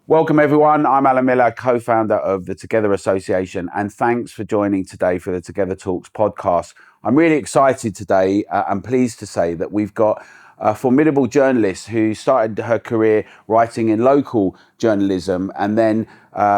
Welcome everyone, I'm Alan Miller, co-founder of the Together Association, and thanks for joining today for the Together Talks podcast. I'm really excited today and pleased to say that we've got a formidable journalist who started her career writing in local journalism and then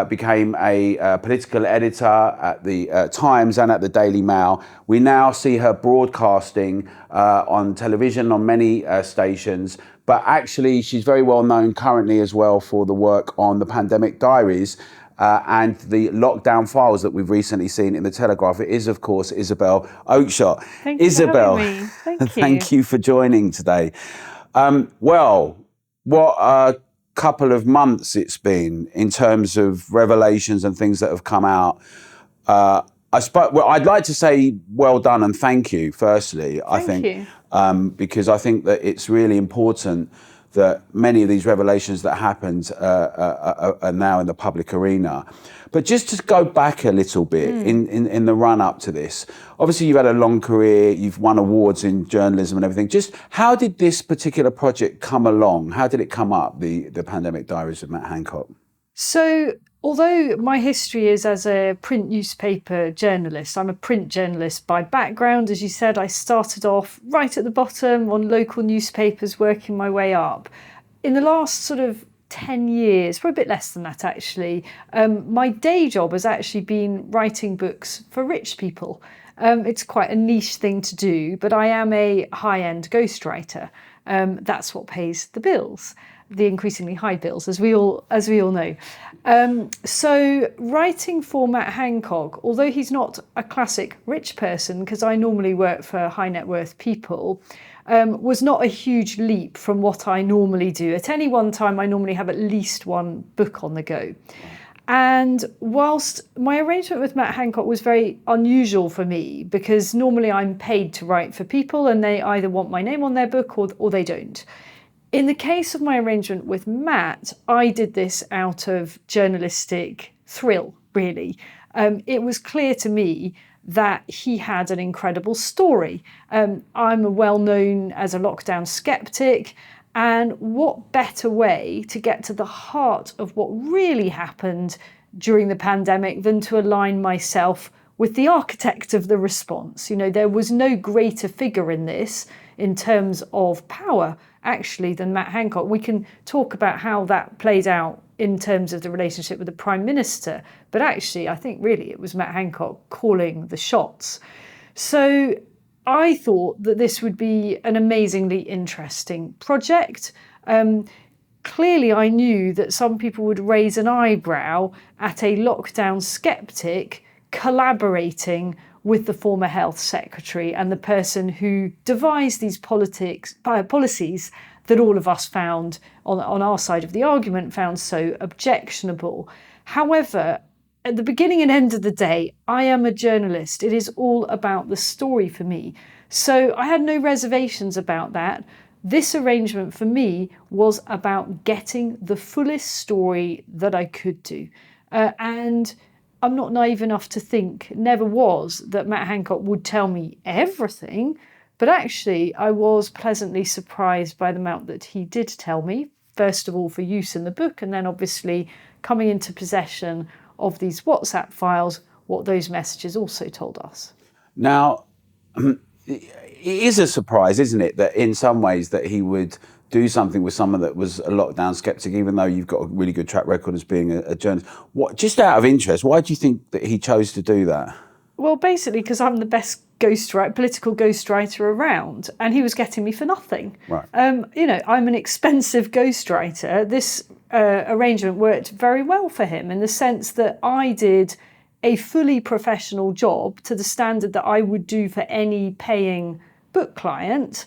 became a political editor at the Times and at the Daily Mail. We now see her broadcasting on television on many stations, but actually she's very well known currently as well for the work on the pandemic diaries and the lockdown files that we've recently seen in the Telegraph. It is, of course, Isabel Oakeshott. Thank you Isabel, for having me. Thank you. thank you for joining today. Well, what a couple of months it's been in terms of revelations and things that have come out. I'd like to say well done and thank you, firstly, Thank you. because I think that it's really important that many of these revelations that happened are now in the public arena. But just to go back a little bit in the run up to this, obviously you've had a long career, you've won awards in journalism and everything. Just how did this particular project come along? How did it come up, the Pandemic Diaries of Matt Hancock? So, although my history is as a print newspaper journalist, I'm a print journalist by background. As you said, I started off right at the bottom on local newspapers, working my way up. In the last sort of 10 years, for a bit less than that actually, my day job has actually been writing books for rich people. It's quite a niche thing to do, but I am a high-end ghostwriter. That's what pays the bills. The increasingly high bills, as we all know. So writing for Matt Hancock, although he's not a classic rich person, because I normally work for high net worth people, was not a huge leap from what I normally do. At any one time, I normally have at least one book on the go. And whilst my arrangement with Matt Hancock was very unusual for me, because normally I'm paid to write for people and they either want my name on their book or they don't. In the case of my arrangement with Matt, I did this out of journalistic thrill, really. It was clear to me that he had an incredible story. I'm well known as a lockdown skeptic, and what better way to get to the heart of what really happened during the pandemic than to align myself with the architect of the response. You know, there was no greater figure in this in terms of power, actually, than Matt Hancock. We can talk about how that played out in terms of the relationship with the Prime Minister, but actually, I think really it was Matt Hancock calling the shots. So I thought that this would be an amazingly interesting project. Clearly, I knew that some people would raise an eyebrow at a lockdown skeptic collaborating with the former health secretary and the person who devised these policies that all of us found on our side of the argument found so objectionable. However, at the beginning and end of the day, I am a journalist. It is all about the story for me. So I had no reservations about that. This arrangement for me was about getting the fullest story that I could do. And I'm not naive enough to think, never was, that Matt Hancock would tell me everything, but actually I was pleasantly surprised by the amount that he did tell me, first of all for use in the book, and then obviously coming into possession of these WhatsApp files, what those messages also told us. Now, it is a surprise, isn't it, that in some ways that he would do something with someone that was a lockdown skeptic, even though you've got a really good track record as being a journalist. Just out of interest, why do you think that he chose to do that? Well, basically because I'm the best political ghostwriter around, and he was getting me for nothing. Right. I'm an expensive ghostwriter. This arrangement worked very well for him in the sense that I did a fully professional job to the standard that I would do for any paying book client.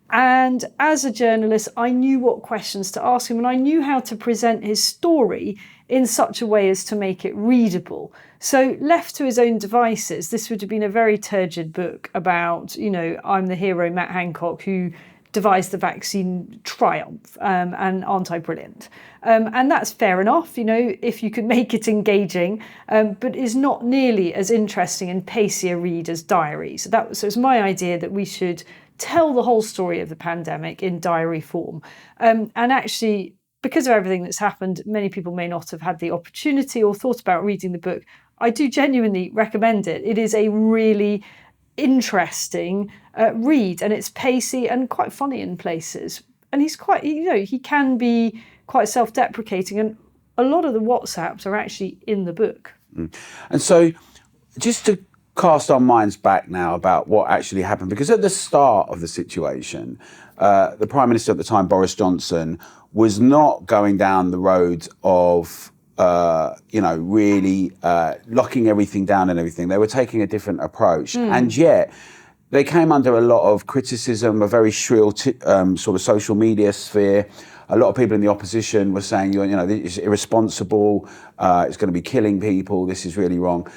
And as a journalist, I knew what questions to ask him, and I knew how to present his story in such a way as to make it readable. So left to his own devices, this would have been a very turgid book about, I'm the hero, Matt Hancock, who devised the vaccine triumph, and aren't I brilliant? And that's fair enough, if you could make it engaging, but is not nearly as interesting and pacey a read as Diaries. So it was my idea that we should tell the whole story of the pandemic in diary form. And actually, because of everything that's happened, many people may not have had the opportunity or thought about reading the book. I do genuinely recommend it. It is a really interesting read, and it's pacey and quite funny in places. And he's quite, he can be quite self-deprecating, and a lot of the WhatsApps are actually in the book. And so, just to cast our minds back now about what actually happened, because at the start of the situation, the Prime Minister at the time, Boris Johnson, was not going down the road of really locking everything down and everything. They were taking a different approach. And yet they came under a lot of criticism, a very shrill sort of social media sphere. A lot of people in the opposition were saying, this is irresponsible, it's going to be killing people, this is really wrong.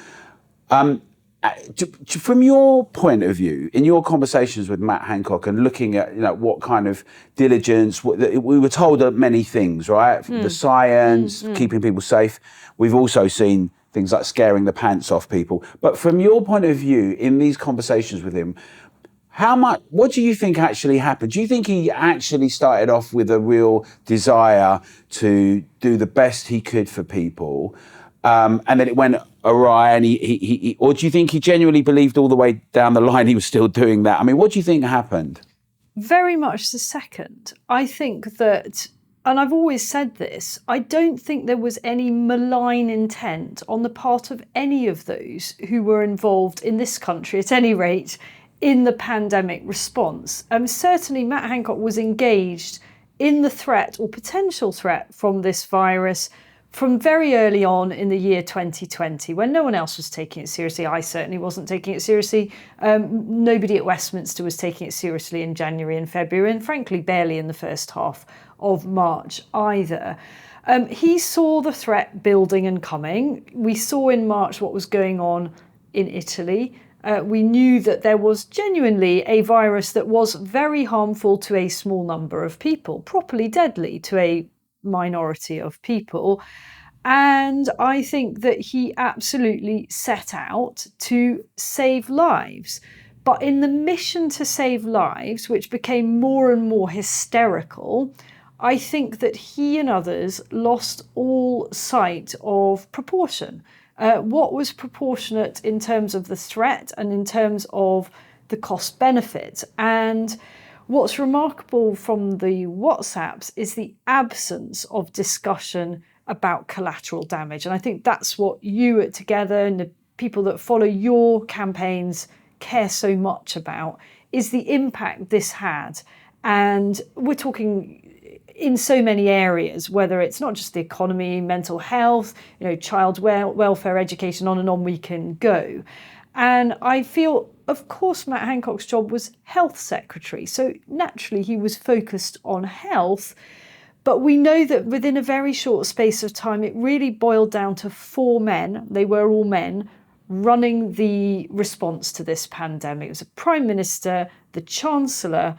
From your point of view, in your conversations with Matt Hancock and looking at what kind of diligence, we were told many things, right? The science, keeping people safe. We've also seen things like scaring the pants off people. But from your point of view, in these conversations with him, what do you think actually happened? Do you think he actually started off with a real desire to do the best he could for people, and then it went awry, and or do you think he genuinely believed all the way down the line he was still doing that? I mean, what do you think happened? Very much the second. I think that, and I've always said this, I don't think there was any malign intent on the part of any of those who were involved in this country, at any rate, in the pandemic response. Certainly Matt Hancock was engaged in the threat or potential threat from this virus from very early on in the year 2020, when no one else was taking it seriously. I certainly wasn't taking it seriously. Nobody at Westminster was taking it seriously in January and February, and frankly, barely in the first half of March either. He saw the threat building and coming. We saw in March what was going on in Italy. We knew that there was genuinely a virus that was very harmful to a small number of people, properly deadly to a minority of people. And I think that he absolutely set out to save lives. But in the mission to save lives, which became more and more hysterical, I think that he and others lost all sight of proportion. What was proportionate in terms of the threat and in terms of the cost benefit. And what's remarkable from the WhatsApps is the absence of discussion about collateral damage. And I think that's what you at Together and the people that follow your campaigns care so much about, is the impact this had. And we're talking in so many areas, whether it's not just the economy, mental health, child welfare, education, on and on we can go. And I feel, of course, Matt Hancock's job was health secretary. So naturally he was focused on health. But we know that within a very short space of time, it really boiled down to 4 men. They were all men running the response to this pandemic. It was a Prime Minister, the Chancellor,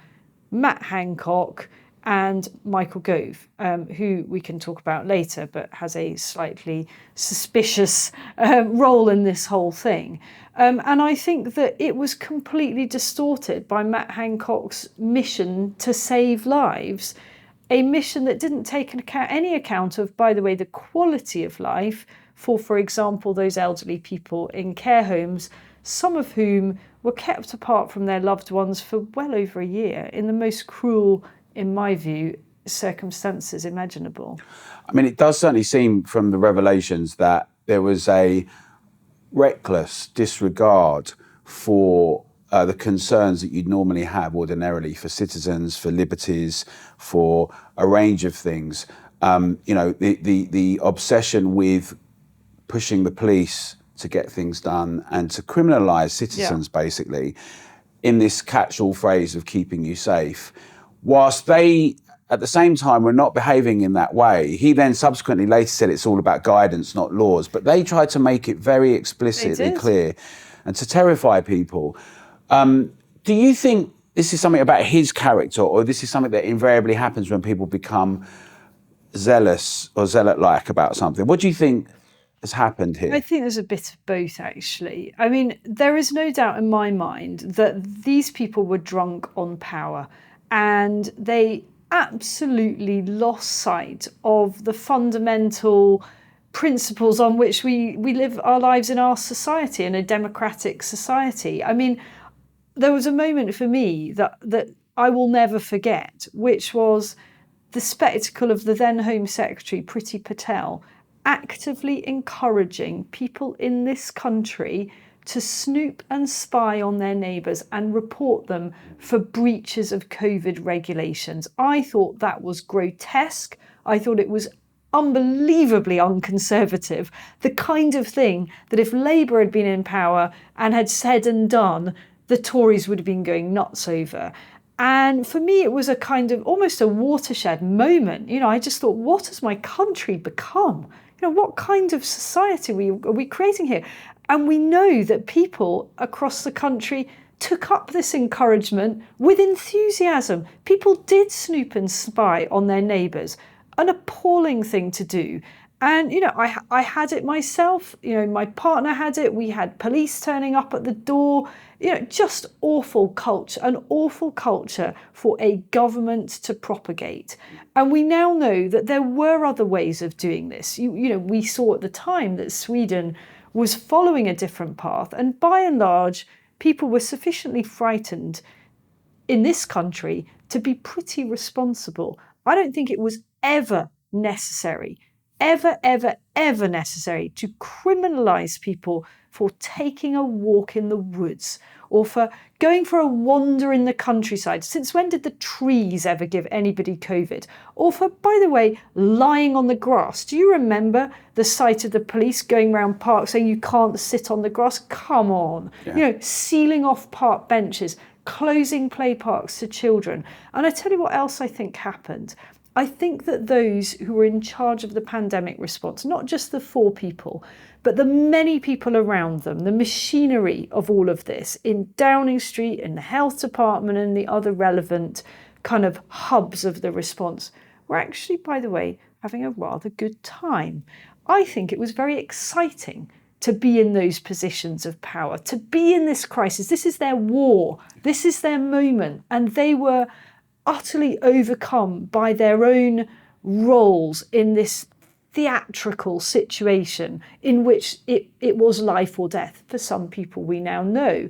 Matt Hancock, and Michael Gove, who we can talk about later, but has a slightly suspicious role in this whole thing. And I think that it was completely distorted by Matt Hancock's mission to save lives, a mission that didn't take any account of, by the way, the quality of life for example, those elderly people in care homes, some of whom were kept apart from their loved ones for well over a year in the most cruel, in my view, circumstances imaginable. I mean, it does certainly seem from the revelations that there was a reckless disregard for the concerns that you'd normally have ordinarily for citizens, for liberties, for a range of things. The obsession with pushing the police to get things done and to criminalise citizens, basically, in this catch-all phrase of keeping you safe. Whilst they, at the same time, were not behaving in that way, he then subsequently later said it's all about guidance, not laws. But they tried to make it very explicitly clear and to terrify people. Do you think this is something about his character, or this is something that invariably happens when people become zealous or zealot-like about something? What do you think has happened here? I think there's a bit of both, actually. I mean, there is no doubt in my mind that these people were drunk on power, and they absolutely lost sight of the fundamental principles on which we live our lives in our society, in a democratic society. I mean, there was a moment for me that I will never forget, which was the spectacle of the then Home Secretary, Priti Patel, actively encouraging people in this country to snoop and spy on their neighbours and report them for breaches of COVID regulations. I thought that was grotesque. I thought it was unbelievably unconservative, the kind of thing that if Labour had been in power and had said and done, the Tories would have been going nuts over. And for me, it was a kind of almost a watershed moment. You know, I just thought, what has my country become? You know, what kind of society are we creating here? And we know that people across the country took up this encouragement with enthusiasm. People did snoop and spy on their neighbours. An appalling thing to do. And, you know, I had it myself. You know, my partner had it. We had police turning up at the door. You know, just awful culture, an awful culture for a government to propagate. And we now know that there were other ways of doing this. You know, we saw at the time that Sweden was following a different path. And by and large, people were sufficiently frightened in this country to be pretty responsible. I don't think it was ever necessary, ever necessary to criminalise people for taking a walk in the woods or for going for a wander in the countryside. Since when did the trees ever give anybody COVID? Or for, by the way, lying on the grass. Do you remember the sight of the police going around parks saying you can't sit on the grass? Come on. Yeah. You know, sealing off park benches, closing play parks to children. And I tell you what else I think happened. I think that those who were in charge of the pandemic response, not just the 4 people, but the many people around them, the machinery of all of this in Downing Street, in the health department and the other relevant kind of hubs of the response, were actually, by the way, having a rather good time. I think it was very exciting to be in those positions of power, to be in this crisis. This is their war. This is their moment. And they were utterly overcome by their own roles in this theatrical situation in which it was life or death for some people, we now know.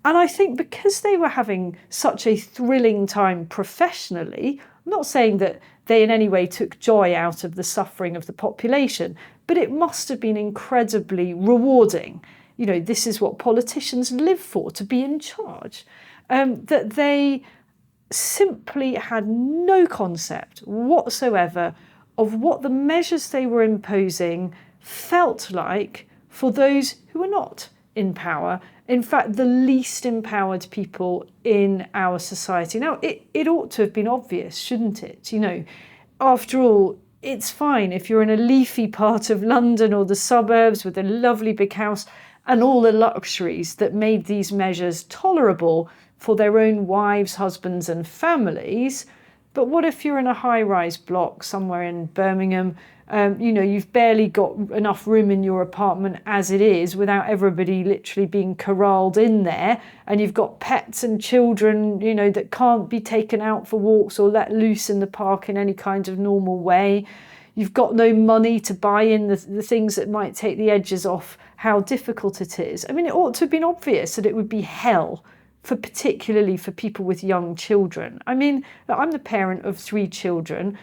And I think because they were having such a thrilling time professionally, I'm not saying that they in any way took joy out of the suffering of the population, but it must have been incredibly rewarding. You know, this is what politicians live for, to be in charge. That they simply had no concept whatsoever of what the measures they were imposing felt like for those who were not in power. In fact, the least empowered people in our society. Now, it ought to have been obvious, shouldn't it? You know, after all, it's fine if you're in a leafy part of London or the suburbs with a lovely big house and all the luxuries that made these measures tolerable for their own wives, husbands and families. But what if you're in a high-rise block somewhere in Birmingham? You know, you've barely got enough room in your apartment as it is without everybody literally being corralled in there. And you've got pets and children, you know, that can't be taken out for walks or let loose in the park in any kind of normal way. You've got no money to buy in the things that might take the edges off how difficult it is. I mean, it ought to have been obvious that it would be hell, particularly for people with young children. I mean, I'm the parent of 3 children.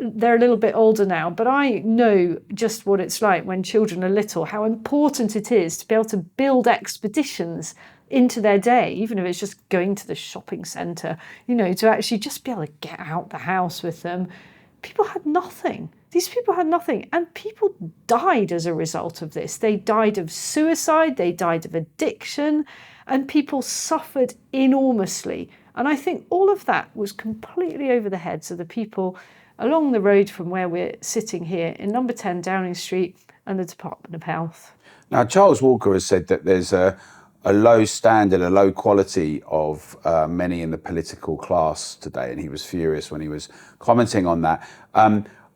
They're a little bit older now, but I know just what it's like when children are little, how important it is to be able to build expeditions into their day, even if it's just going to the shopping centre, you know, to actually just be able to get out the house with them. People had nothing. These people had nothing, and people died as a result of this. They died of suicide, they died of addiction, and people suffered enormously. And I think all of that was completely over the heads of the people along the road from where we're sitting here in number 10 Downing Street and the Department of Health. Now, Charles Walker has said that there's a low standard, a low quality of many in the political class today, and he was furious when he was commenting on that.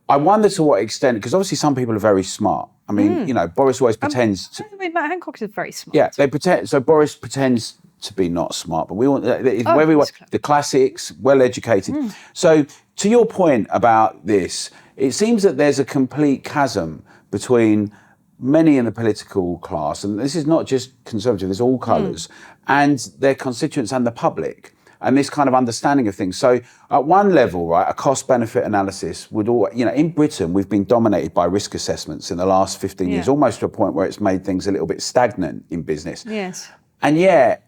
I wonder to what extent, because obviously some people are very smart. I mean, you know, Boris always pretends to... By the way, Matt Hancock is very smart. Yeah, they pretend. So Boris pretends to be not smart, but we want the classics, well educated. So To your point about this, it seems that there's a complete chasm between many in the political class, and this is not just Conservative, there's all colours, and their constituents and the public, and this kind of understanding of things. So at one level, right, a cost-benefit analysis would all, in Britain, we've been dominated by risk assessments in the last 15 years, almost to a point where it's made things a little bit stagnant in business. Yes. And yet,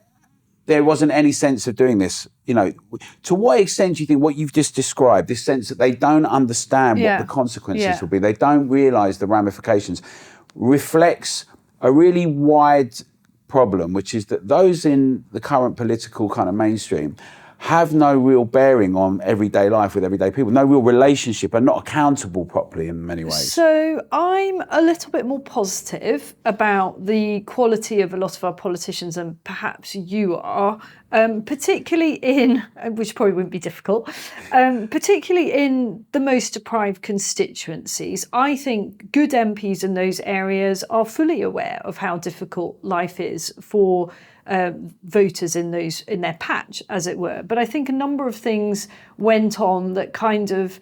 there wasn't any sense of doing this. To what extent do you think what you've just described, this sense that they don't understand what the consequences will be, they don't realise the ramifications, reflects a really wide problem, which is that those in the current political kind of mainstream have no real bearing on everyday life with everyday people, no real relationship, and not accountable properly in many ways? So I'm a little bit more positive about the quality of a lot of our politicians than perhaps you are, particularly in, which probably wouldn't be difficult, particularly in the most deprived constituencies. I think good MPs in those areas are fully aware of how difficult life is for voters in their patch, as it were. But I think a number of things went on that kind of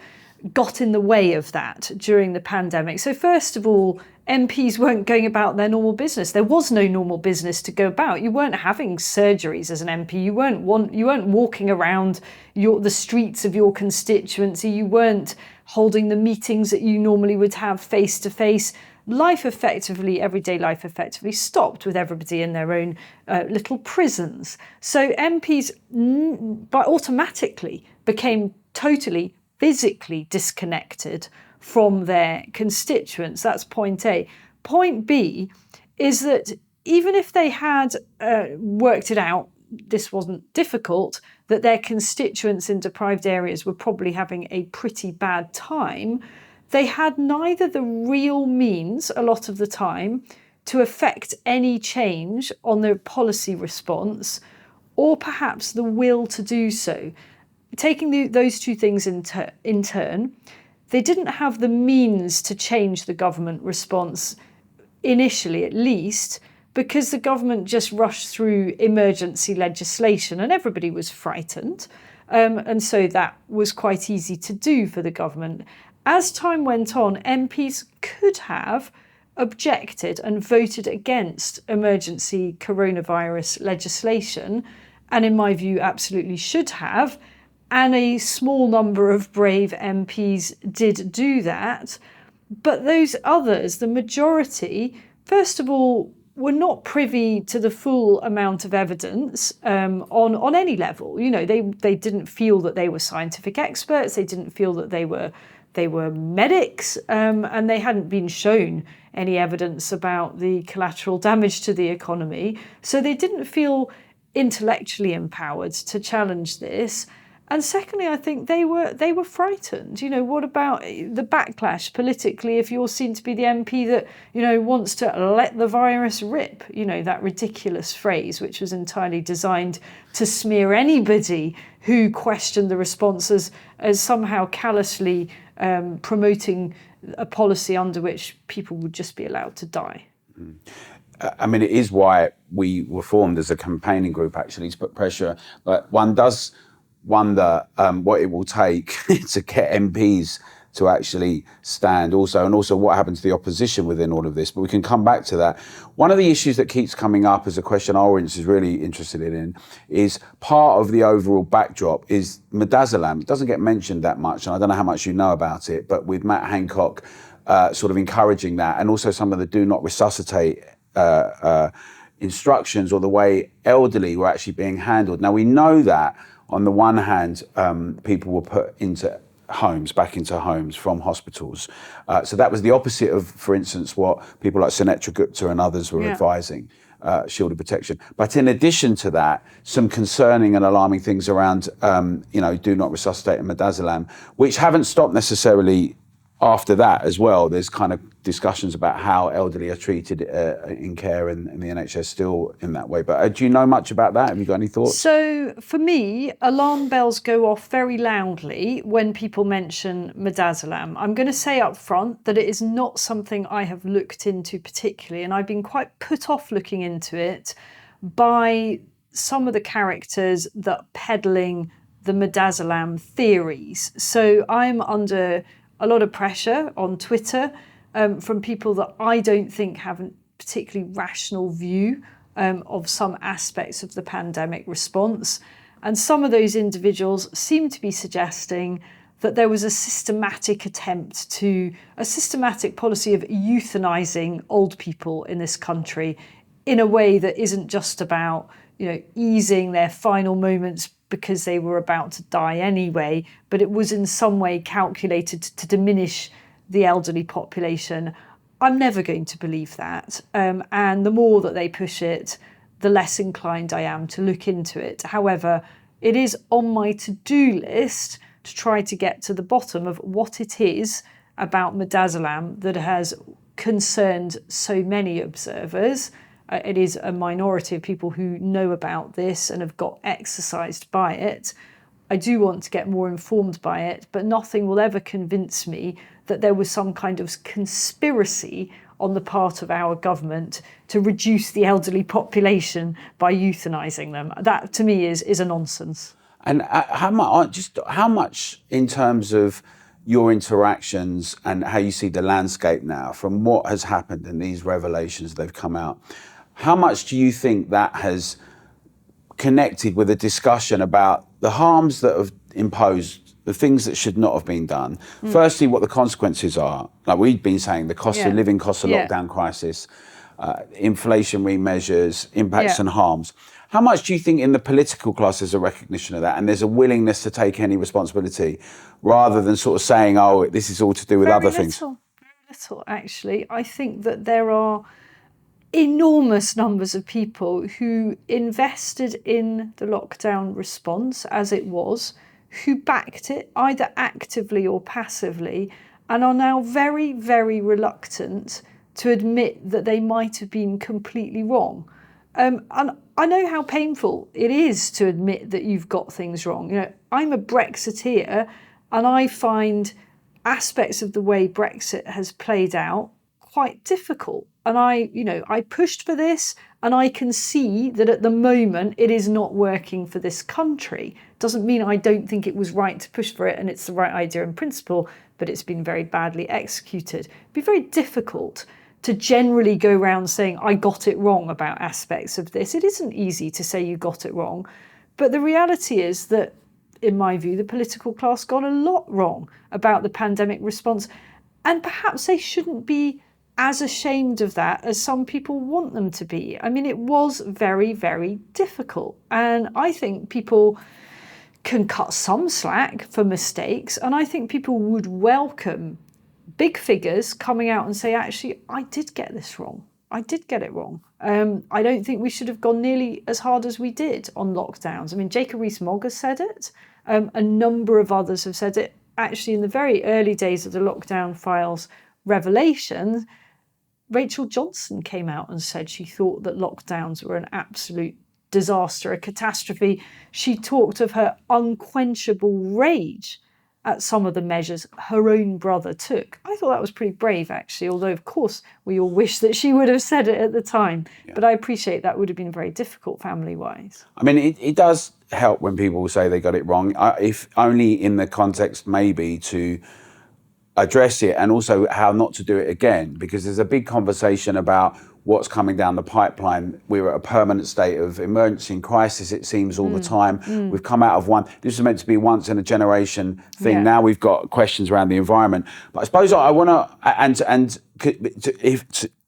got in the way of that during the pandemic. So first of all, MPs weren't going about their normal business. There was no normal business to go about. You weren't having surgeries as an MP. You weren't walking around the streets of your constituency. You weren't holding the meetings that you normally would have face to face. Everyday life effectively stopped with everybody in their own little prisons. So MPs automatically became totally physically disconnected from their constituents. That's point A. Point B is that even if they had worked it out, this wasn't difficult, that their constituents in deprived areas were probably having a pretty bad time, they had neither the real means, a lot of the time, to affect any change on their policy response, or perhaps the will to do so. Taking those two things in turn, they didn't have the means to change the government response, initially at least, because the government just rushed through emergency legislation and everybody was frightened. And so that was quite easy to do for the government. As time went on, MPs could have objected and voted against emergency coronavirus legislation, and in my view, absolutely should have. And a small number of brave MPs did do that. But those others, the majority, first of all, were not privy to the full amount of evidence on any level. They didn't feel that they were scientific experts. They didn't feel that they were medics, and they hadn't been shown any evidence about the collateral damage to the economy. So they didn't feel intellectually empowered to challenge this. And secondly, I think they were frightened. What about the backlash politically if you're seen to be the MP that, wants to let the virus rip? That ridiculous phrase, which was entirely designed to smear anybody who questioned the responses as somehow callously promoting a policy under which people would just be allowed to die. I mean, it is why we were formed as a campaigning group, actually, to put pressure. But one does wonder what it will take to get MPs to actually stand also, and also what happens to the opposition within all of this. But we can come back to that. One of the issues that keeps coming up as a question our audience is really interested in is part of the overall backdrop is Midazolam. It doesn't get mentioned that much, and I don't know how much you know about it, but with Matt Hancock sort of encouraging that, and also some of the do not resuscitate instructions, or the way elderly were actually being handled. Now, we know that on the one hand, people were put back into homes from hospitals. So that was the opposite of, for instance, what people like Sunetra Gupta and others were advising, shielded protection. But in addition to that, some concerning and alarming things around, do not resuscitate and Midazolam, which haven't stopped necessarily after that as well. There's kind of discussions about how elderly are treated in care in the NHS still in that way. But do you know much about that? Have you got any thoughts? So for me, alarm bells go off very loudly when people mention Midazolam. I'm going to say up front that it is not something I have looked into particularly, and I've been quite put off looking into it by some of the characters that are peddling the Midazolam theories. So I'm under a lot of pressure on Twitter from people that I don't think have a particularly rational view of some aspects of the pandemic response. And some of those individuals seem to be suggesting that there was a systematic policy of euthanizing old people in this country in a way that isn't just about, easing their final moments because they were about to die anyway, but it was in some way calculated to diminish the elderly population. I'm never going to believe that. And the more that they push it, the less inclined I am to look into it. However, it is on my to-do list to try to get to the bottom of what it is about Midazolam that has concerned so many observers. It is a minority of people who know about this and have got exercised by it. I do want to get more informed by it, but nothing will ever convince me that there was some kind of conspiracy on the part of our government to reduce the elderly population by euthanizing them. That, to me, is a nonsense. And how much, in terms of your interactions and how you see the landscape now, from what has happened in these revelations that have come out, how much do you think that has connected with a discussion about the harms that have imposed, the things that should not have been done? Firstly, what the consequences are. Like we've been saying, the cost of living, cost of lockdown crisis, inflationary measures, impacts and harms. How much do you think in the political class there's a recognition of that and there's a willingness to take any responsibility rather than sort of saying, oh, this is all to do with other things? Very little, actually. I think that there are enormous numbers of people who invested in the lockdown response as it was, who backed it either actively or passively, and are now very, very reluctant to admit that they might have been completely wrong. And I know how painful it is to admit that you've got things wrong. I'm a Brexiteer, and I find aspects of the way Brexit has played out quite difficult. And I pushed for this, and I can see that at the moment it is not working for this country. Doesn't mean I don't think it was right to push for it and it's the right idea in principle, but it's been very badly executed. It'd be very difficult to generally go around saying, I got it wrong about aspects of this. It isn't easy to say you got it wrong. But the reality is that, in my view, the political class got a lot wrong about the pandemic response. And perhaps they shouldn't be as ashamed of that as some people want them to be. I mean, it was very, very difficult. And I think people can cut some slack for mistakes. And I think people would welcome big figures coming out and say, actually, I did get this wrong. I did get it wrong. I don't think we should have gone nearly as hard as we did on lockdowns. I mean, Jacob Rees-Mogg has said it. A number of others have said it. Actually, in the very early days of the lockdown files revelation, Rachel Johnson came out and said she thought that lockdowns were an absolute disaster, a catastrophe. She talked of her unquenchable rage at some of the measures her own brother took. I thought that was pretty brave, actually, although, of course, we all wish that she would have said it at the time. Yeah. But I appreciate that would have been very difficult family-wise. I mean, it does help when people say they got it wrong, if only in the context maybe to address it and also how not to do it again, because there's a big conversation about what's coming down the pipeline. We're at a permanent state of emergency and crisis, it seems, all the time. We've come out of one. This was meant to be once in a generation thing. Yeah. Now we've got questions around the environment. But I suppose I want to,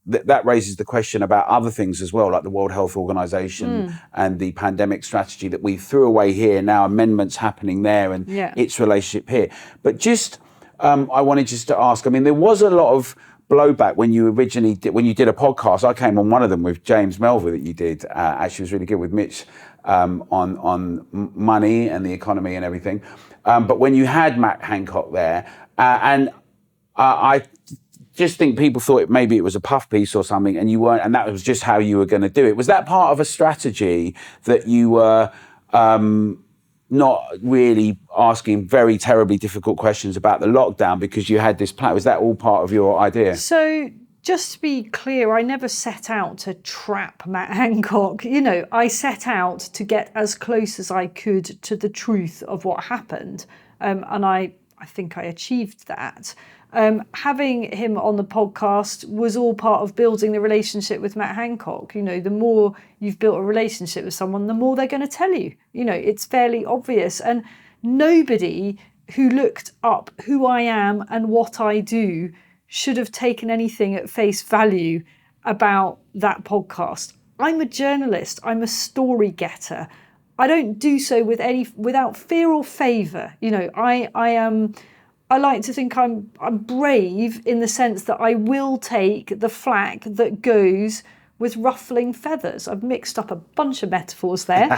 that raises the question about other things as well, like the World Health Organization and the pandemic strategy that we threw away here. Now amendments happening there and its relationship here. But just, I wanted just to ask, I mean, there was a lot of blowback when you originally did, when you did a podcast. I came on one of them with James Melville that you did. Actually, was really good with Mitch on money and the economy and everything. But when you had Matt Hancock there, and I just think people thought maybe it was a puff piece or something, and you weren't, and that was just how you were going to do it. Was that part of a strategy that you were not really asking very terribly difficult questions about the lockdown because you had this plan? Was that all part of your idea? So just to be clear, I never set out to trap Matt Hancock. I set out to get as close as I could to the truth of what happened. And I think I achieved that. Having him on the podcast was all part of building the relationship with Matt Hancock. The more you've built a relationship with someone, the more they're going to tell you. It's fairly obvious. And nobody who looked up who I am and what I do should have taken anything at face value about that podcast. I'm a journalist. I'm a story getter. I don't do so without fear or favour. I like to think I'm brave in the sense that I will take the flack that goes with ruffling feathers. I've mixed up a bunch of metaphors there.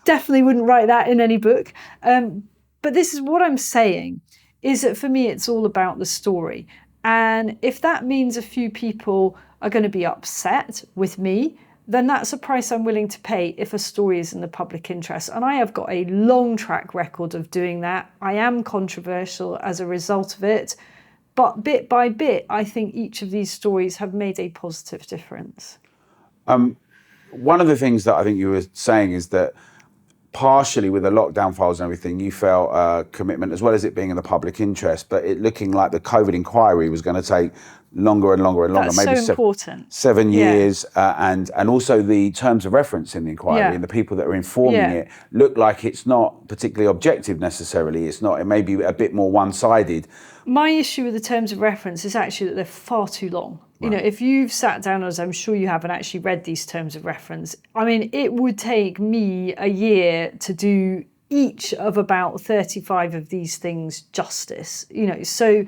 Definitely wouldn't write that in any book. But this is what I'm saying, is that for me it's all about the story. And if that means a few people are going to be upset with me, then that's a price I'm willing to pay if a story is in the public interest. And I have got a long track record of doing that. I am controversial as a result of it. But bit by bit, I think each of these stories have made a positive difference. One of the things that I think you were saying is that partially with the lockdown files and everything, you felt a commitment, as well as it being in the public interest, but it looking like the COVID inquiry was going to take longer and longer and longer. That's maybe so important. 7 years, and also the terms of reference in the inquiry and the people that are informing it look like it's not particularly objective necessarily. It's not. It may be a bit more one-sided. My issue with the terms of reference is actually that they're far too long. Right. If you've sat down, as I'm sure you have, and actually read these terms of reference, I mean, it would take me a year to do each of about 35 of these things justice. So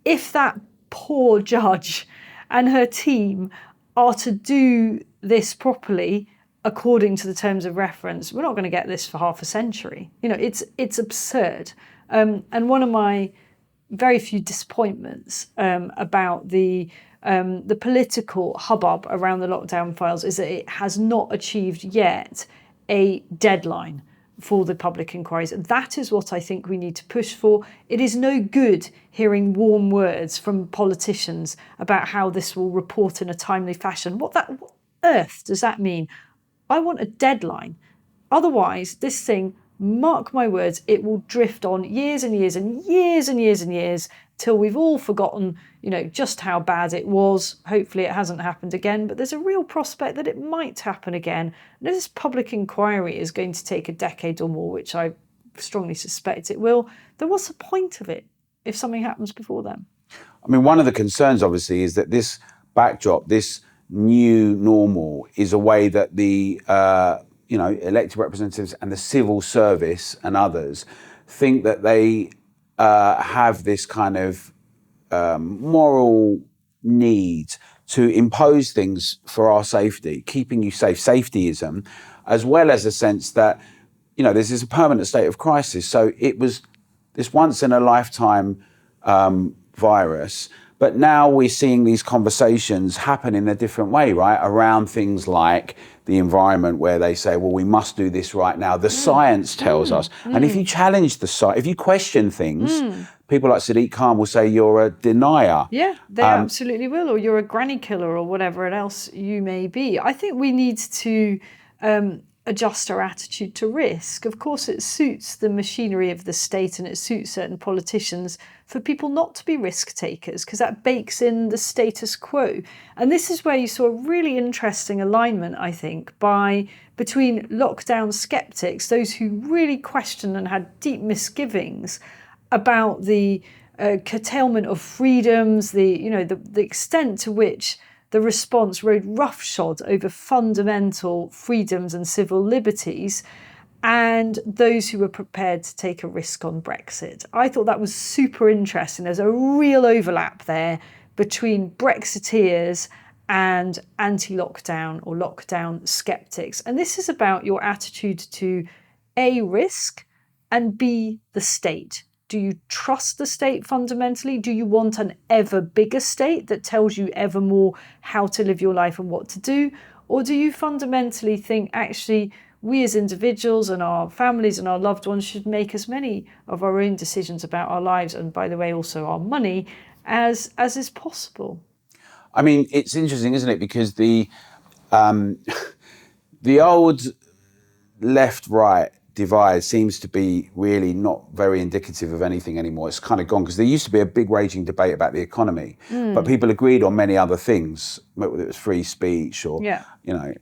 if that poor judge and her team are to do this properly according to the terms of reference, we're not going to get this for half a century. It's absurd. And one of my very few disappointments about the political hubbub around the lockdown files is that it has not achieved yet a deadline for the public inquiries. That is what I think we need to push for. It is no good hearing warm words from politicians about how this will report in a timely fashion. What earth does that mean? I want a deadline. Otherwise, this thing, mark my words, it will drift on years and years and years and years and years till we've all forgotten, just how bad it was. Hopefully it hasn't happened again, but there's a real prospect that it might happen again. And this public inquiry is going to take a decade or more, which I strongly suspect it will. Then what's the point of it if something happens before then? I mean, one of the concerns, obviously, is that this backdrop, this new normal, is a way that the elected representatives and the civil service and others think that they have this kind of moral need to impose things for our safety, keeping you safe, safetyism, as well as a sense that, this is a permanent state of crisis. So it was this once in a lifetime virus. But now we're seeing these conversations happen in a different way, right? Around things like the environment, where they say, well, we must do this right now. The science tells us. And if you challenge the science, if you question things, people like Sadiq Khan will say you're a denier. Yeah, they absolutely will. Or you're a granny killer or whatever else you may be. I think we need to adjust our attitude to risk. Of course, it suits the machinery of the state and it suits certain politicians for people not to be risk takers, because that bakes in the status quo. And this is where you saw a really interesting alignment, I think, between lockdown skeptics, those who really questioned and had deep misgivings about the curtailment of freedoms, the extent to which the response rode roughshod over fundamental freedoms and civil liberties, and those who were prepared to take a risk on Brexit. I thought that was super interesting. There's a real overlap there between Brexiteers and anti-lockdown or lockdown skeptics. And this is about your attitude to A, risk, and B, the state. Do you trust the state fundamentally? Do you want an ever bigger state that tells you ever more how to live your life and what to do? Or do you fundamentally think actually we as individuals and our families and our loved ones should make as many of our own decisions about our lives, and by the way also our money, as is possible? I mean, it's interesting, isn't it? Because the old left-right divide seems to be really not very indicative of anything anymore. It's kind of gone, because there used to be a big raging debate about the economy, but people agreed on many other things, whether it was free speech or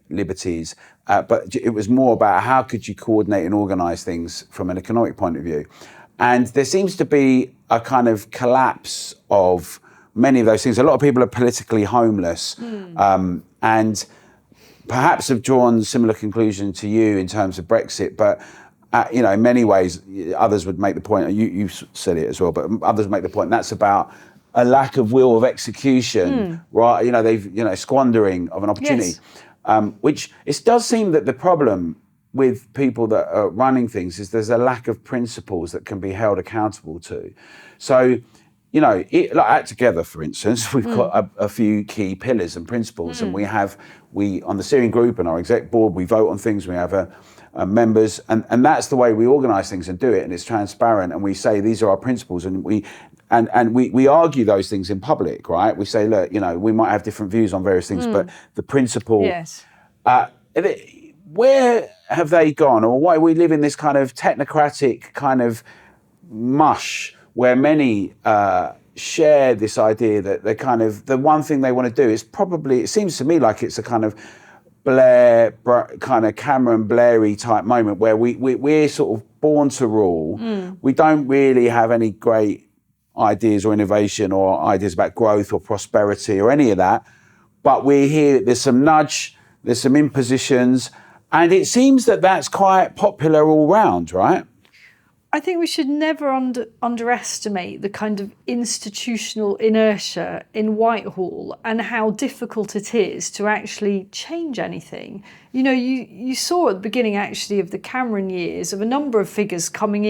liberties. But it was more about how could you coordinate and organise things from an economic point of view. And there seems to be a kind of collapse of many of those things. A lot of people are politically homeless, and perhaps have drawn similar conclusion to you in terms of Brexit, but in many ways, others would make the point, you said it as well, but others make the point, and that's about a lack of will of execution, right? They've, squandering of an opportunity, which it does seem that the problem with people that are running things is there's a lack of principles that can be held accountable to. So, like at Together, for instance, we've got a few key pillars and principles, and we on the steering group and our exec board, we vote on things, we have members, and that's the way we organise things and do it, and it's transparent, and we say these are our principles, and we argue those things in public, right? We say, look, we might have different views on various things, but the principle, where have they gone, or why we live in this kind of technocratic kind of mush where many share this idea that they're kind of, the one thing they want to do is probably, it seems to me like it's a kind of Blair, kind of Cameron Blairy type moment where we're sort of born to rule. We don't really have any great ideas or innovation or ideas about growth or prosperity or any of that. But we're here, there's some nudge, there's some impositions, and it seems that that's quite popular all round, right? I think we should never underestimate the kind of institutional inertia in Whitehall and how difficult it is to actually change anything. You saw at the beginning actually of the Cameron years of a number of figures coming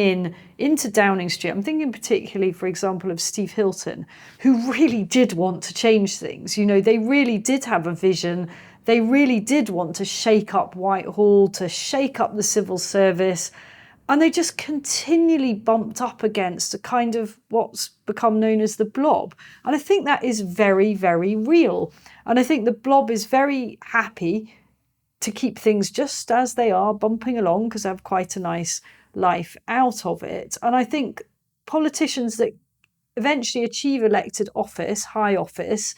into Downing Street. I'm thinking particularly, for example, of Steve Hilton, who really did want to change things. They really did have a vision. They really did want to shake up Whitehall, to shake up the civil service. And they just continually bumped up against a kind of what's become known as the blob. And I think that is very, very real. And I think the blob is very happy to keep things just as they are, bumping along, because they have quite a nice life out of it. And I think politicians that eventually achieve elected office, high office,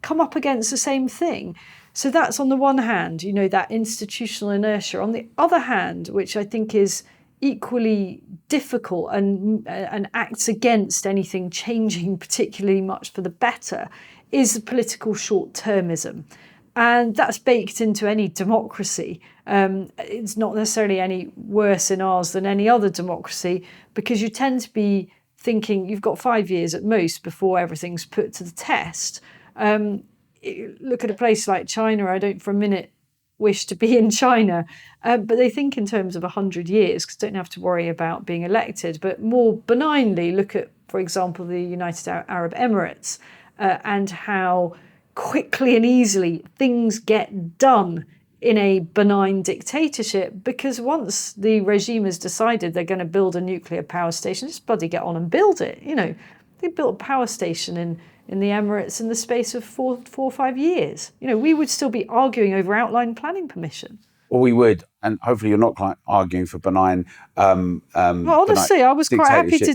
come up against the same thing. So that's on the one hand, that institutional inertia. On the other hand, which I think is equally difficult and acts against anything changing particularly much for the better, is the political short-termism. And that's baked into any democracy. It's not necessarily any worse in ours than any other democracy, because you tend to be thinking you've got 5 years at most before everything's put to the test. Look at a place like China. I don't for a minute wish to be in China, but they think in terms of 100 years, because don't have to worry about being elected. But more benignly, look at, for example, the United Arab Emirates and how quickly and easily things get done in a benign dictatorship, because once the regime has decided they're going to build a nuclear power station, just bloody get on and build it. They built a power station in the Emirates in the space of 4 or 5 years. We would still be arguing over outline planning permission. Well, we would, and hopefully you're not arguing for benign. Well, honestly, I was quite happy to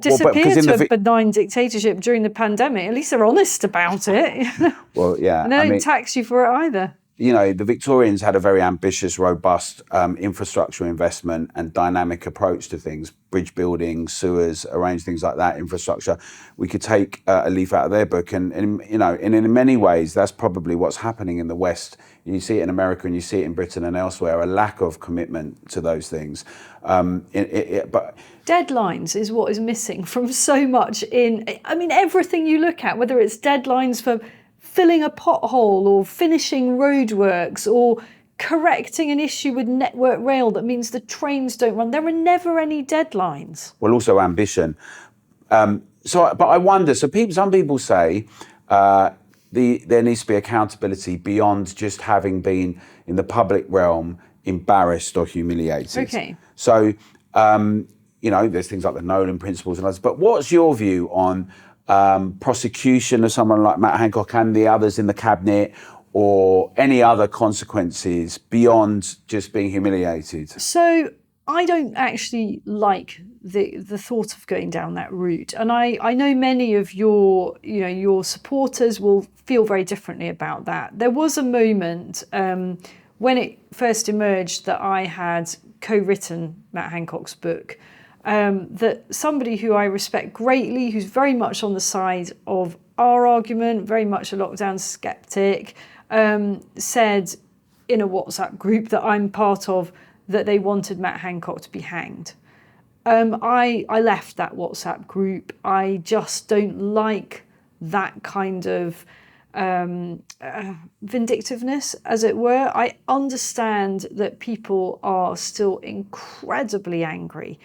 disappear to a benign dictatorship during the pandemic. At least they're honest about it. Well, yeah. And they don't tax you for it either. The Victorians had a very ambitious, robust infrastructure investment and dynamic approach to things, bridge building, sewers, arrange things like that, infrastructure. We could take a leaf out of their book, and in many ways, that's probably what's happening in the West. You see it in America and you see it in Britain and elsewhere, a lack of commitment to those things. But deadlines is what is missing from so much everything you look at, whether it's deadlines for filling a pothole or finishing roadworks or correcting an issue with Network Rail that means the trains don't run. There are never any deadlines. Well, also ambition. But I wonder, some people say there needs to be accountability beyond just having been in the public realm embarrassed or humiliated. Okay. So, there's things like the Nolan principles and others, but what's your view on prosecution of someone like Matt Hancock and the others in the cabinet, or any other consequences beyond just being humiliated? So I don't actually like the thought of going down that route, and I know many of your supporters will feel very differently about that. There was a moment when it first emerged that I had co-written Matt Hancock's book, that somebody who I respect greatly, who's very much on the side of our argument, very much a lockdown skeptic, said in a WhatsApp group that I'm part of that they wanted Matt Hancock to be hanged. I left that WhatsApp group. I just don't like that kind of vindictiveness, as it were. I understand that people are still incredibly angry.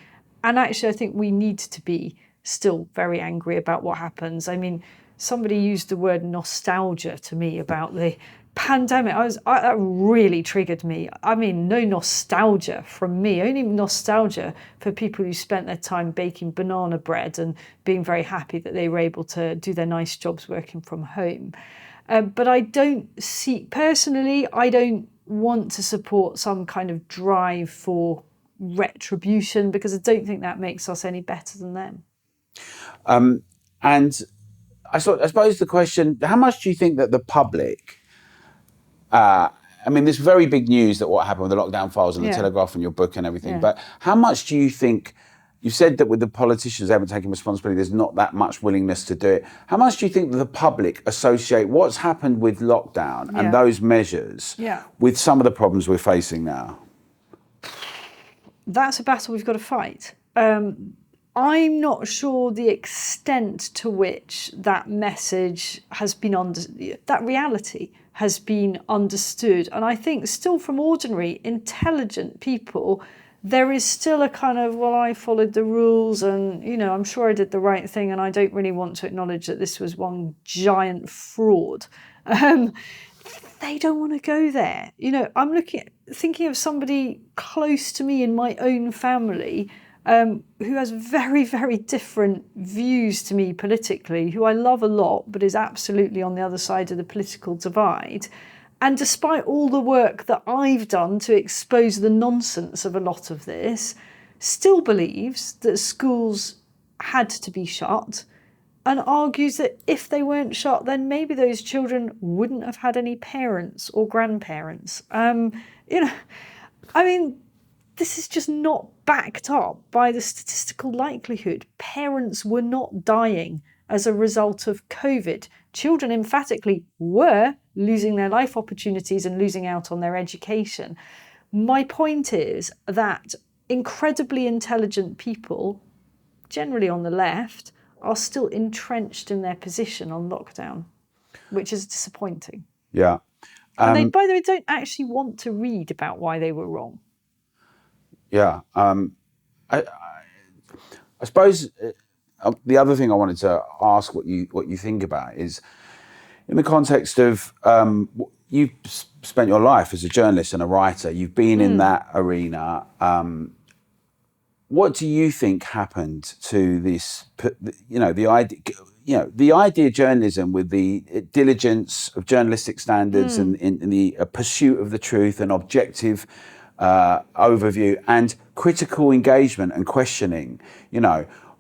And actually, I think we need to be still very angry about what happens. I mean, somebody used the word nostalgia to me about the pandemic. That really triggered me. I mean, no nostalgia from me, only nostalgia for people who spent their time baking banana bread and being very happy that they were able to do their nice jobs working from home. But I don't want to support some kind of drive for retribution, because I don't think that makes us any better than them. And I suppose the question, how much do you think that the public, I mean, there's very big news that what happened with the lockdown files and the Telegraph and your book and everything, but how much do you think, you said that with the politicians they haven't taken responsibility, there's not that much willingness to do it. How much do you think that the public associate what's happened with lockdown and those measures with some of the problems we're facing now? That's a battle we've got to fight. I'm not sure the extent to which that message has been that reality has been understood. And I think still from ordinary, intelligent people, there is still a kind of, well, I followed the rules and, I'm sure I did the right thing and I don't really want to acknowledge that this was one giant fraud. They don't want to go there. I'm thinking of somebody close to me in my own family who has very, very different views to me politically, who I love a lot, but is absolutely on the other side of the political divide. And despite all the work that I've done to expose the nonsense of a lot of this, still believes that schools had to be shut, and argues that if they weren't shut, then maybe those children wouldn't have had any parents or grandparents. This is just not backed up by the statistical likelihood. Parents were not dying as a result of COVID. Children emphatically were losing their life opportunities and losing out on their education. My point is that incredibly intelligent people, generally on the left, are still entrenched in their position on lockdown, which is disappointing. Yeah. And they, by the way, don't actually want to read about why they were wrong. Yeah. I suppose the other thing I wanted to ask what you think about is, in the context of you've spent your life as a journalist and a writer, you've been in that arena. What do you think happened to this? The idea of journalism with the diligence of journalistic standards and in the pursuit of the truth and objective overview and critical engagement and questioning.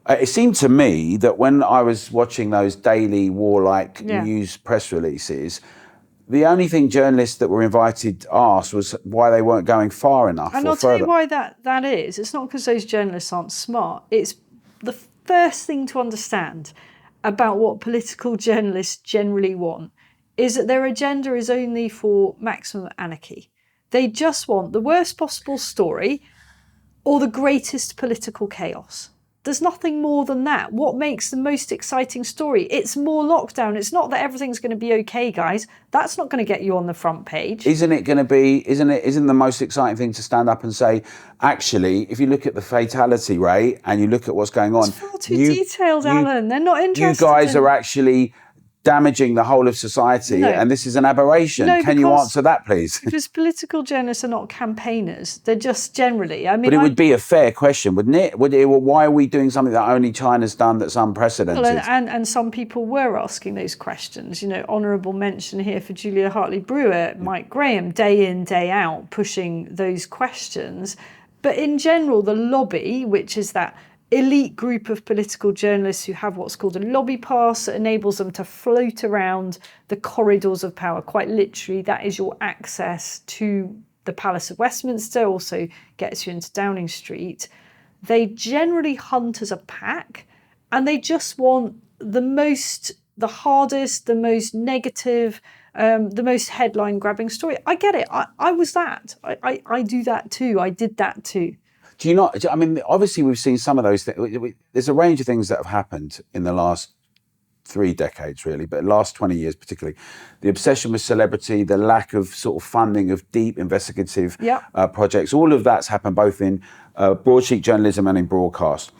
It seemed to me that when I was watching those daily warlike news press releases, the only thing journalists that were invited asked was why they weren't going far enough. And I'll tell you why that is. It's not because those journalists aren't smart. It's the first thing to understand about what political journalists generally want is that their agenda is only for maximum anarchy. They just want the worst possible story or the greatest political chaos. There's nothing more than that. What makes the most exciting story? It's more lockdown. It's not that everything's going to be okay, guys. That's not going to get you on the front page. Isn't the most exciting thing to stand up and say, actually, if you look at the fatality rate and you look at what's going on. It's far too detailed, Alan. They're not interested. You guys are actually damaging the whole of society, No. and this is an aberration. No, Can you answer that, please? Because political journalists are not campaigners. They're just generally. I mean, but it would be a fair question, wouldn't it? Why are we doing something that only China's done that's unprecedented? Well, and some people were asking those questions. Honourable mention here for Julia Hartley-Brewer, Mike Graham, day in, day out, pushing those questions. But in general, the lobby, which is that elite group of political journalists who have what's called a lobby pass that enables them to float around the corridors of power. Quite literally, that is your access to the Palace of Westminster, also gets you into Downing Street. They generally hunt as a pack, and they just want the hardest, the most negative, the most headline grabbing story. I get it. I was that. I do that too. I did that too. Do you not? I mean, obviously, we've seen some of those things. There's a range of things that have happened in the last 3 decades, really, but last 20 years particularly. The obsession with celebrity, the lack of sort of funding of deep investigative projects, all of that's happened both in broadsheet journalism and in broadcast.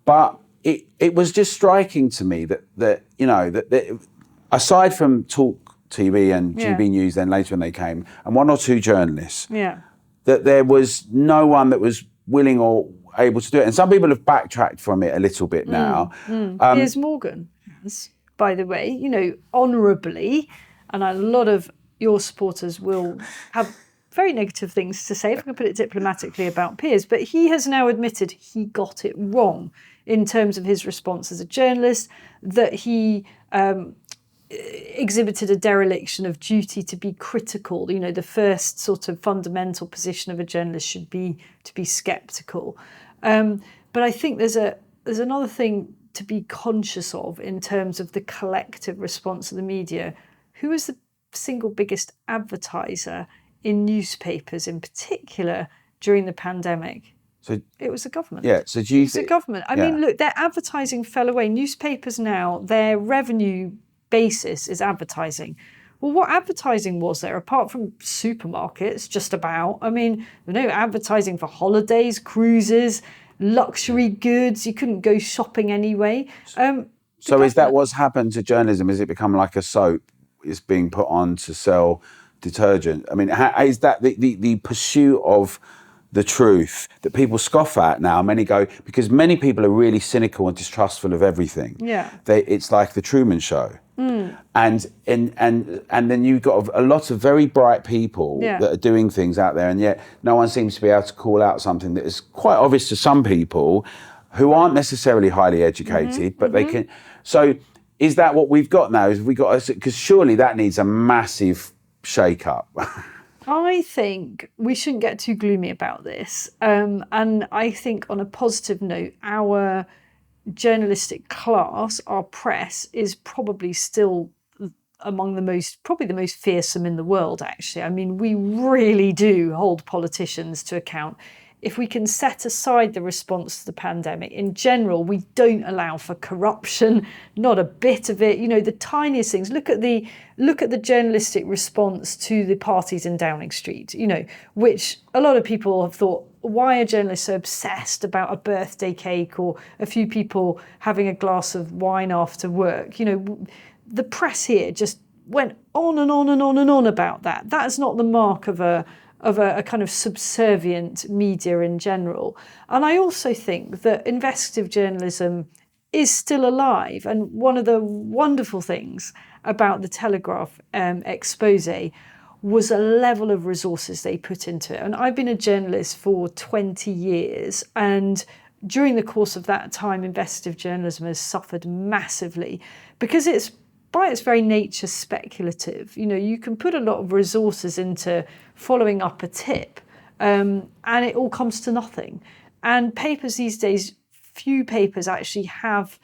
But it was just striking to me that aside from Talk TV and GB News, then later when they came, and 1 or 2 journalists, that there was no one that was willing or able to do it. And some people have backtracked from it a little bit now. Piers Morgan has, by the way, honourably, and a lot of your supporters will have very negative things to say, if I can put it diplomatically, about Piers, but he has now admitted he got it wrong in terms of his response as a journalist, that he exhibited a dereliction of duty to be critical. The first sort of fundamental position of a journalist should be to be sceptical. But I think there's another thing to be conscious of in terms of the collective response of the media. Who was the single biggest advertiser in newspapers, in particular during the pandemic? So it was the government. Yeah. So do you think the government? I mean, look, their advertising fell away. Newspapers now, their revenue basis is advertising. Well, what advertising was there apart from supermarkets? Just about. I mean, no advertising for holidays, cruises, luxury goods. You couldn't go shopping anyway. So is that what's happened to journalism? Has it become like a soap? It's being put on to sell detergent. I mean, is that the pursuit of the truth that people scoff at now? Many go, because many people are really cynical and distrustful of everything. Yeah. It's like the Truman Show. And then you've got a lot of very bright people that are doing things out there, and yet no one seems to be able to call out something that is quite obvious to some people who aren't necessarily highly educated, but they can. So is that what we've got now? Because surely that needs a massive shake-up. I think we shouldn't get too gloomy about this. And I think on a positive note, our journalistic class, our press, is probably still among the most fearsome in the world, actually. I mean, we really do hold politicians to account. If we can set aside the response to the pandemic, in general, we don't allow for corruption, not a bit of it. The tiniest things. Look at the journalistic response to the parties in Downing Street, which a lot of people have thought, why are journalists so obsessed about a birthday cake or a few people having a glass of wine after work? The press here just went on and on and on and on about that. That is not the mark of a kind of subservient media in general. And I also think that investigative journalism is still alive. And one of the wonderful things about the Telegraph expose was a level of resources they put into it. And I've been a journalist for 20 years, and during the course of that time, investigative journalism has suffered massively because it's, by its very nature, speculative. You can put a lot of resources into following up a tip, and it all comes to nothing. And papers these days, few papers actually have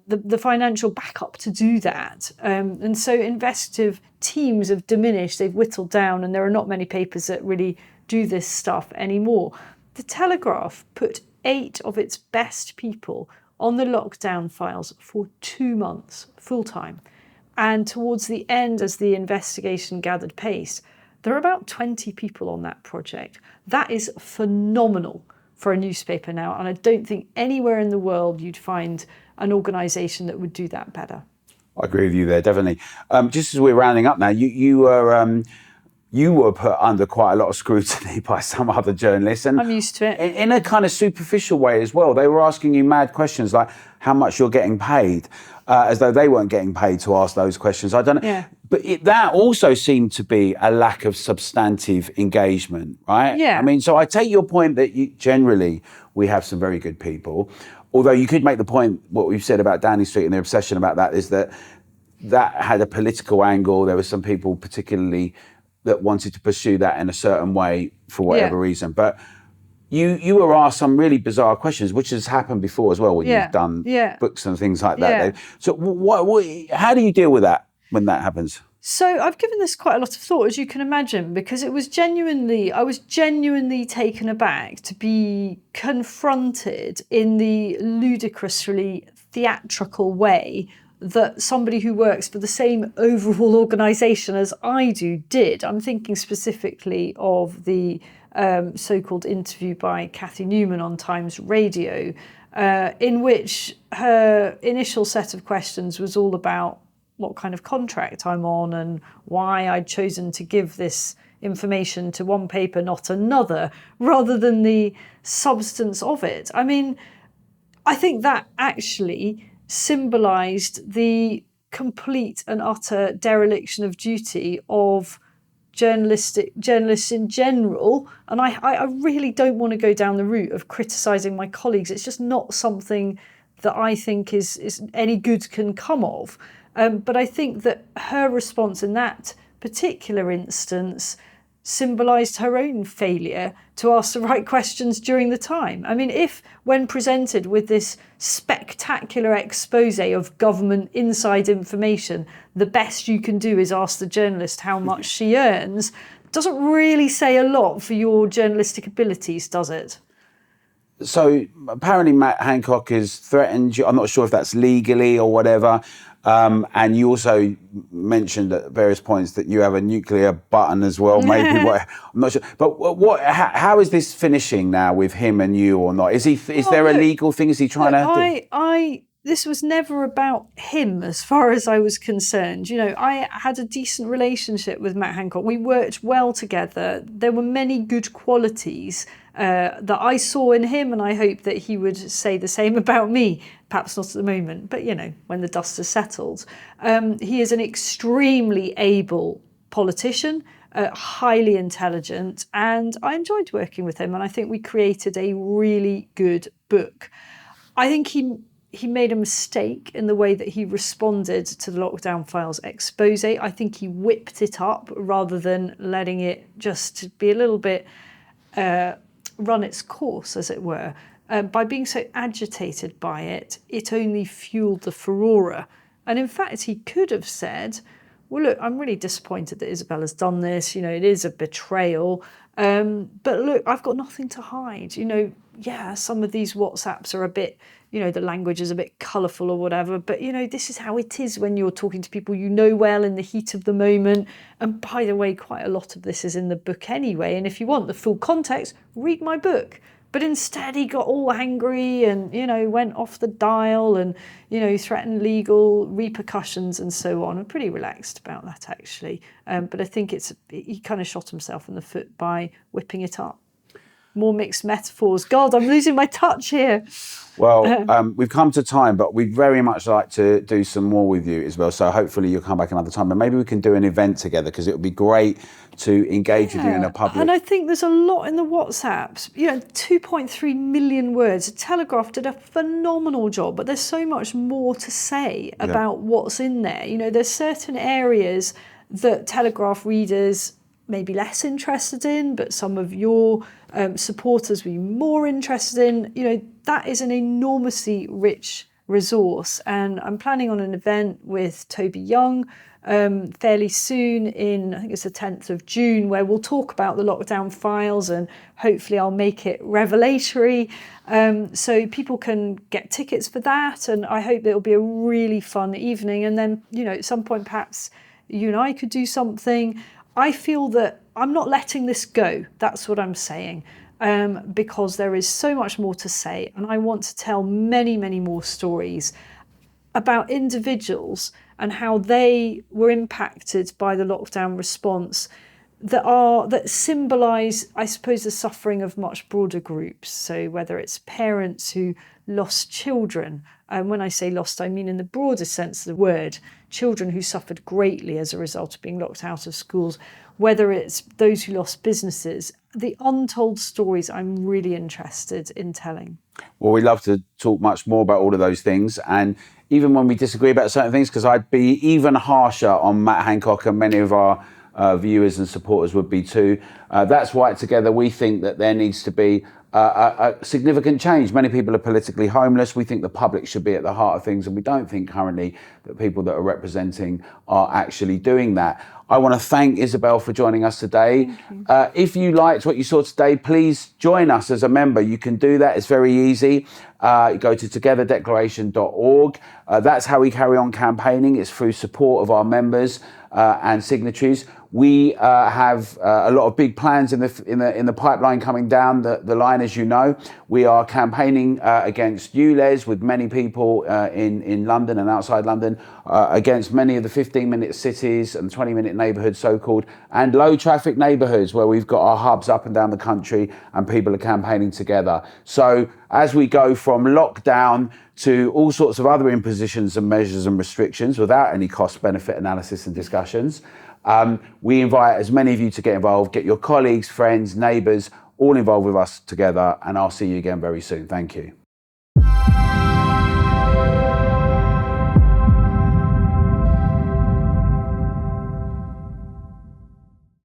the financial backup to do that. And so investigative teams have diminished, they've whittled down, and there are not many papers that really do this stuff anymore. The Telegraph put 8 of its best people on the lockdown files for 2 months, full time. And towards the end, as the investigation gathered pace, there are about 20 people on that project. That is phenomenal for a newspaper now. And I don't think anywhere in the world you'd find an organisation that would do that better. I agree with you there, definitely. Just as we're rounding up now, you were put under quite a lot of scrutiny by some other journalists, and I'm used to it. In a kind of superficial way as well. They were asking you mad questions like how much you're getting paid, as though they weren't getting paid to ask those questions. I don't know. Yeah. But that also seemed to be a lack of substantive engagement, right? Yeah. I mean, so I take your point that generally we have some very good people. Although you could make the point, what we've said about Downing Street and the obsession about that is that had a political angle. There were some people particularly that wanted to pursue that in a certain way for whatever reason. But you were asked some really bizarre questions, which has happened before as well when you've done books and things like that. So how do you deal with that when that happens? So I've given this quite a lot of thought, as you can imagine, because I was genuinely taken aback to be confronted in the ludicrously theatrical way that somebody who works for the same overall organisation as I do did. I'm thinking specifically of the so-called interview by Cathy Newman on Times Radio, in which her initial set of questions was all about what kind of contract I'm on and why I'd chosen to give this information to one paper, not another, rather than the substance of it. I mean, I think that actually symbolised the complete and utter dereliction of duty of journalists in general. And I really don't want to go down the route of criticising my colleagues. It's just not something that I think is any good can come of. But I think that her response in that particular instance symbolised her own failure to ask the right questions during the time. I mean, if when presented with this spectacular expose of government inside information, the best you can do is ask the journalist how much she earns, doesn't really say a lot for your journalistic abilities, does it? So apparently Matt Hancock has threatened you. I'm not sure if that's legally or whatever. And you also mentioned at various points that you have a nuclear button as well. Maybe I'm not sure. But how is this finishing now with him and you or not? Is there a legal thing? Is he trying to? This was never about him as far as I was concerned. You know, I had a decent relationship with Matt Hancock. We worked well together. There were many good qualities that I saw in him, and I hope that he would say the same about me. Perhaps not at the moment, but, you know, when the dust has settled. He is an extremely able politician, highly intelligent, and I enjoyed working with him, and I think we created a really good book. I think he made a mistake in the way that he responded to the Lockdown Files expose. I think he whipped it up rather than letting it just be a little bit run its course, as it were. By being so agitated by it, it only fueled the furore. And in fact, he could have said, well, look, I'm really disappointed that Isabel has done this. You know, it is a betrayal. But look, I've got nothing to hide. You know, yeah, some of these WhatsApps are a bit, you know, the language is a bit colourful or whatever. But, you know, this is how it is when you're talking to people you know well in the heat of the moment. And by the way, quite a lot of this is in the book anyway. And if you want the full context, read my book. But instead he got all angry and, you know, went off the dial and, you know, threatened legal repercussions and so on. I'm pretty relaxed about that, actually. But I think he kind of shot himself in the foot by whipping it up. More mixed metaphors. God, I'm losing my touch here. Well, we've come to time, but we'd very much like to do some more with you, Isabel. So hopefully you'll come back another time, and maybe we can do an event together, because it would be great to engage with you in a public. And I think there's a lot in the WhatsApps. You know, 2.3 million words. The Telegraph did a phenomenal job, but there's so much more to say about what's in there. You know, there's certain areas that Telegraph readers may be less interested in, but some of your supporters will be more interested in. You know, that is an enormously rich resource. And I'm planning on an event with Toby Young fairly soon in, I think it's the 10th of June, where we'll talk about the Lockdown Files, and hopefully I'll make it revelatory so people can get tickets for that. And I hope it'll be a really fun evening. And then, you know, at some point perhaps you and I could do something. I feel that I'm not letting this go. That's what I'm saying, because there is so much more to say, and I want to tell many, many more stories. about individuals and how they were impacted by the lockdown response that symbolise, I suppose, the suffering of much broader groups. So whether it's parents who lost children, and when I say lost, I mean in the broader sense of the word, children who suffered greatly as a result of being locked out of schools, whether it's those who lost businesses, the untold stories I'm really interested in telling. Well, we'd love to talk much more about all of those things. And even when we disagree about certain things, because I'd be even harsher on Matt Hancock, and many of our viewers and supporters would be too. That's why together we think that there needs to be a significant change. Many people are politically homeless. We think the public should be at the heart of things, and we don't think currently that people that are representing are actually doing that. I want to thank Isabel for joining us today. If you liked what you saw today, please join us as a member. You can do that. It's very easy. You go to togetherdeclaration.org. That's how we carry on campaigning. It's through support of our members and signatories. We have a lot of big plans in the pipeline coming down the line, as you know. We are campaigning against ULEZ with many people in London and outside London, against many of the 15-minute cities and 20-minute neighbourhoods, so-called, and low-traffic neighbourhoods where we've got our hubs up and down the country and people are campaigning together. So as we go from lockdown to all sorts of other impositions and measures and restrictions without any cost-benefit analysis and discussions, we invite as many of you to get involved, get your colleagues, friends, neighbours, all involved with us together, and I'll see you again very soon. Thank you.